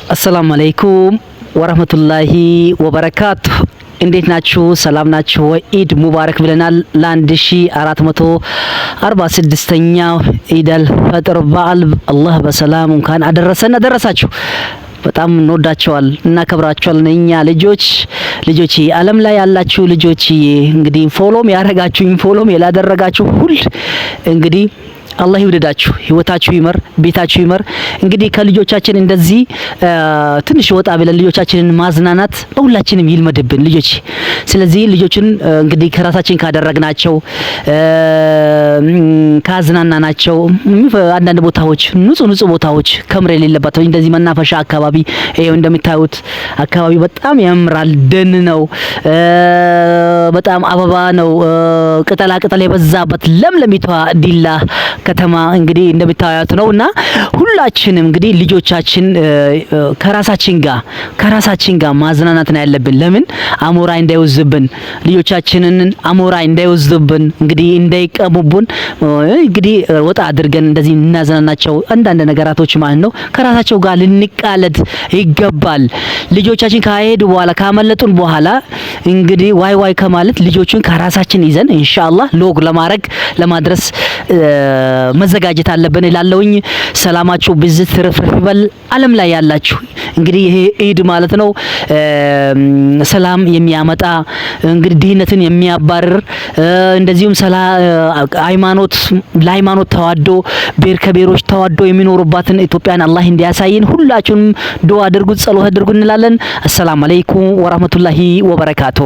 አሰላሙ አለይኩም ወራህመቱላሂ ወበረካቱ። እንዴት ናችሁ? ሰላም ናችሁ? ኢድ ሙባረክ ብለናል። ለ1446ኛው ኢደል ፈጥር በዓል አላህ በሰላም እንኳን አደረሳችሁ። በጣም እንወዳቸዋል እናከብራቸዋል። እኛ ልጆች ዓለም ላይ ያላችሁ ልጆች እንግዲህ ፎሎም ያረጋችሁኝ ፎሎም ያላደረጋችሁ ሁሉ እንግዲህ አላህ ይወደዳችሁ፣ ህይወታችሁ ይመር፣ ቤታችሁ ይመር። እንግዲህ ከልጆቻችን እንደዚህ ትንሽ ወጣ ብለን ልጆቻችንን ማዝናናት ሁላችንም ይልመድብን ልጆች። ስለዚህ ልጆችን እንግዲህ ከራሳችን ካደረግናቸው ካዝናናናቸው አንዳንድ ቦታዎች ንጹህ ቦታዎች ከምር የሌለባቸው እንደዚህ መናፈሻ አካባቢ ይሄው እንደምታዩት አካባቢ በጣም ያምራል። ደን ነው፣ በጣም አበባ ነው፣ ቅጠላ ቅጠል የበዛበት ለምለሚቷ ዲላ ከተማ እንግዲህ እንደምታዩት ነውና ሁላችንም እንግዲህ ልጆቻችን ከራሳችን ጋር ማዝናናት ነው ያለብን። ለምን አሞራ እንዳይወዝብን ልጆቻችንን አሞራ እንዳይወዝብን እንግዲህ እንዳይቀሙቡን እንግዲህ ወጣ አድርገን እንደዚህ እናዝናናቸው። አንዳንድ ነገራቶች ማለት ነው ከራሳቸው ጋር ልንቃለድ ይገባል። ልጆቻችን ካሄዱ በኋላ ካመለጡን በኋላ እንግዲህ ዋይ ከማለት ልጆቹን ከራሳችን ይዘን ኢንሻአላህ ሎግ ለማድረስ መዘጋጀት አለብን እላለሁኝ። ሰላማችሁ ብዝት ትርፍርፍ ይበል። ዓለም ላይ ያላችሁ እንግዲህ ይሄ ኢድ ማለት ነው ሰላም የሚያመጣ እንግዲህ ድህነትን የሚያባርር እንደዚሁም ለሃይማኖት ተዋዶ ብሔር ከብሔሮች ተዋዶ የሚኖሩባትን ኢትዮጵያን አላህ እንዲያሳየን ሁላችሁም ዱአ አድርጉ፣ ጸሎት አድርጉ እንላለን። አሰላሙ አለይኩም ወራህመቱላሂ ወበረካቱ።